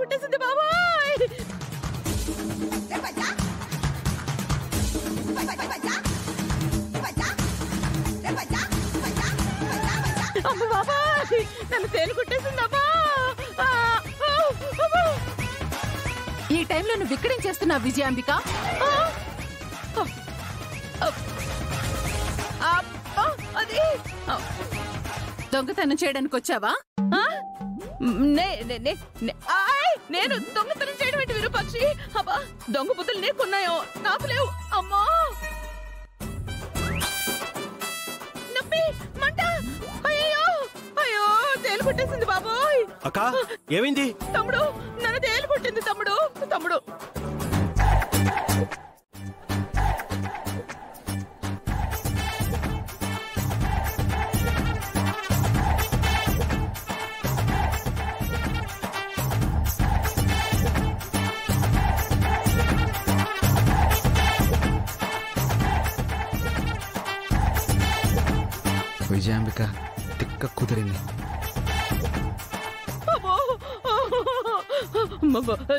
కుట్టేసింది బాబాయ్. అమ్మ బాబాయ్, నన్ను తేలు కుట్టేసిందమ్మా. ఈ టైంలో నువ్వు ఇక్కడేం చేస్తున్నావు విజయాంబిక? అది దొంగతనం చేయడానికి వచ్చావా? నేను దొంగతనం చేయడం ఏంటి విరూపాక్షి? అబ్బా, దొంగ బుద్ధులు నీకున్నాయో నాకు లేవు. అమ్మా, నొప్పి, మంట, అయ్యో అయ్యో, తేలు కుట్టేసింది బాబోయ్. అక్క ఏమైంది? తమ్ముడు, నన్ను తేలు కుట్టింది తమ్ముడు. తమ్ముడు, విజయాంబిక తిక్క కుదిరింది.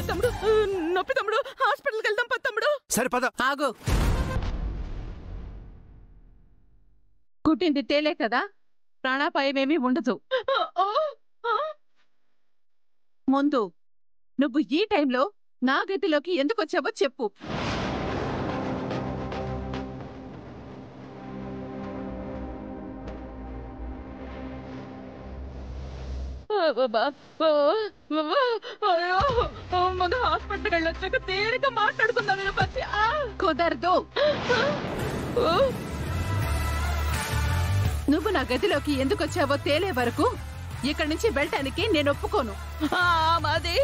తమ్ముడు నొప్పి తమ్ముడు, హాస్పిటల్కి వెళ్దాం పద తమ్ముడు. సరే పద. ఆగు. కుట్టింది తేలే కదా, ప్రాణాపాయమేమీ ఉండదు. ముందు నువ్వు ఈ టైంలో నా గదిలోకి ఎందుకు వచ్చావో చెప్పు. ముందు హాస్పిటల్కి వెళ్ళొచ్చాక తేలిక మాట్లాడుకుందాం. కుదరదు. నువ్వు నా గదిలోకి ఎందుకు వచ్చావో తేలే వరకు ఇక్కడి నుంచి వెళ్ళటానికి నేను ఒప్పుకోను. మాది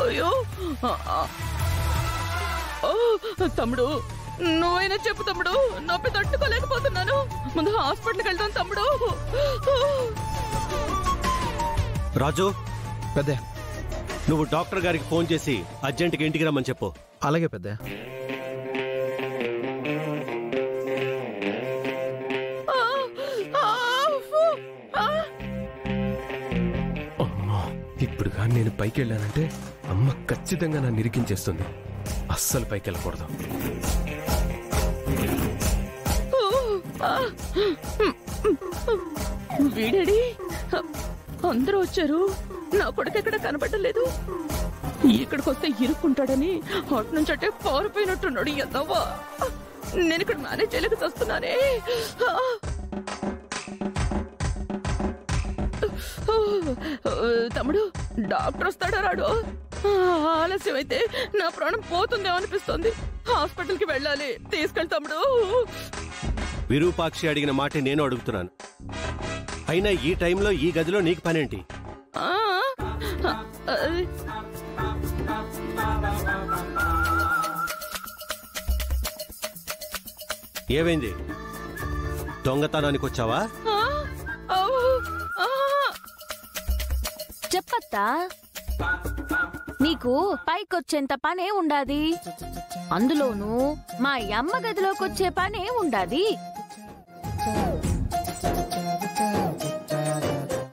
అయ్యో తమ్ముడు, నువ్వైనా చెప్పు తమ్ముడు, నొప్పి తట్టుకోలేకపోతున్నాను. ముందు హాస్పిటల్కి వెళ్దాం తమ్ముడు. రాజు, పెద్ద నువ్వు డాక్టర్ గారికి ఫోన్ చేసి అర్జెంట్గా ఇంటికి రమ్మని చెప్పు. అలాగే పెద్ద. ఇప్పుడు కానీ నేను పైకి వెళ్ళానంటే అమ్మ ఖచ్చితంగా నన్ను ఇరికించేస్తుంది. అస్సలు పైకి వెళ్ళకూడదు. వీడేడి, అందరూ వచ్చారు, నా కొడుకు ఎక్కడ కనబడలేదు. ఇక్కడికి వస్తే ఇరుక్కుంటాడని అటు నుంచి అంటే పారిపోయినట్టున్నాడు. ఎంతవా నేను ఇక్కడ మేనేజ్ చేయలేక వస్తున్నానే. తమ్ముడు, డాక్టర్ వస్తాడా రాడు? ఆలస్యం అయితే నా ప్రాణం పోతుందేమో అనిపిస్తుంది. హాస్పిటల్కి వెళ్ళాలి, తీసుకెళ్ళి తమ్ముడు. విరూపాక్షి అడిగిన మాట నేను అడుగుతున్నాను. అయినా ఈ టైంలో ఈ గదిలో నీకు పనేంటి? ఏమైంది? దొంగతనానికి వచ్చావా? చెప్పత్తా, నీకు పైకొచ్చేంత పనే ఉండాది, అందులోనూ మా అమ్మ గదిలోకొచ్చే పనే ఉండాది.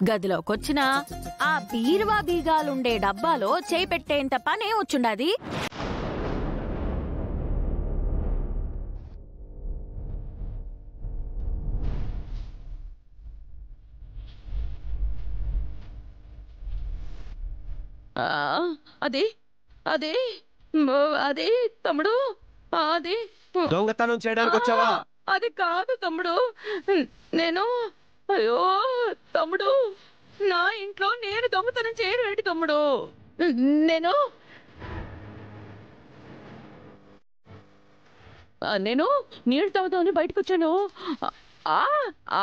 గదిలోకొచ్చిన ఆ బీరువా బీగాలుండే డబ్బాలో చేయి పెట్టేంత పనే వచ్చుండాది. అదే అదే అదే తమ్ముడు, అదే దొంగతనం చేయడానికి వచ్చావా? అది కాదు తమ్ముడు, నేను అయ్యో తమ్ముడు, నా ఇంట్లో నేను దొంగతనం చేయడం ఏంటి తమ్ముడు? నేను నీళ్ళు తాగుతామని బయటకు వచ్చాను.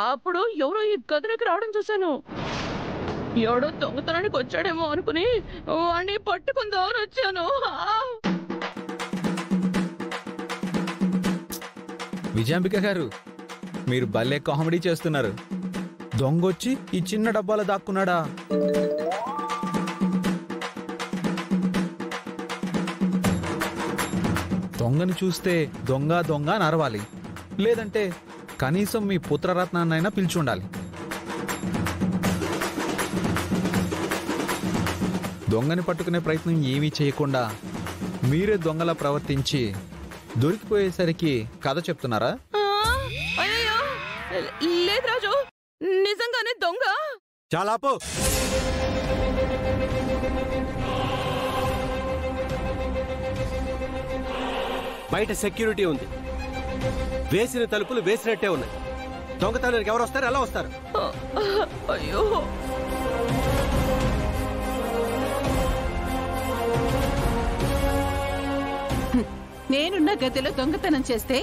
అప్పుడు ఎవరో ఈ గదిలోకి రావడం చూశాను. ఎవడో దొంగతనానికి వచ్చాడేమో అనుకుని వాడిని పట్టుకుందామని వచ్చాను. విజయాంబిక గారు, మీరు భలే కామెడీ చేస్తున్నారు. దొంగొచ్చి ఈ చిన్న డబ్బాలో దాక్కున్నాడా? దొంగని చూస్తే దొంగ దొంగ అని అరవాలి, లేదంటే కనీసం మీ పుత్రరత్నాన్నైనా పిలిచుండాలి. దొంగని పట్టుకునే ప్రయత్నం ఏమీ చేయకుండా మీరే దొంగలా ప్రవర్తించి దొరికిపోయేసరికి కథ చెప్తున్నారా? అయ్యో లేదు రాజు, నిజంగానే దొంగ. చాలా ఆపు. బయట సెక్యూరిటీ ఉంది, వేసిన తలుపులు వేసినట్టే ఉన్నాయి. దొంగతనానికి ఎవరు వస్తారు, ఎలా వస్తారు? అయ్యో నేనున్న గదిలో దొంగతనం చేస్తే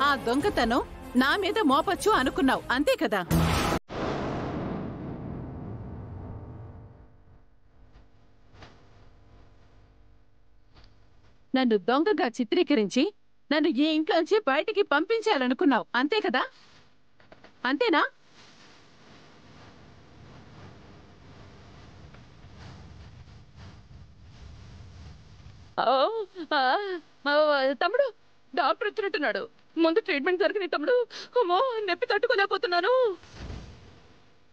ఆ దొంగతనం నా మీద మోపచ్చు అనుకున్నావు, అంతే కదా? నన్ను దొంగగా చిత్రీకరించి నన్ను ఈ ఇంట్లోంచి బయటికి పంపించాలనుకున్నావు, అంతే కదా? అంతేనా? తమ్ముడు, డాక్టర్ వచ్చినట్టున్నాడు. ముందు ట్రీట్మెంట్ జరిగింది తమ్ముడు. అమ్మో నొప్పి తట్టుకోలేకపోతున్నాను.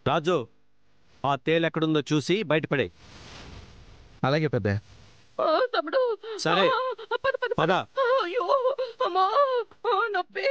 రాజు, ఆ తేలు ఎక్కడుందో చూసి బయటపడే. అలాగే పెద్ద. తమ్ముడు సరే, పద పద. పద. అయ్యో అమ్మో నొప్పి.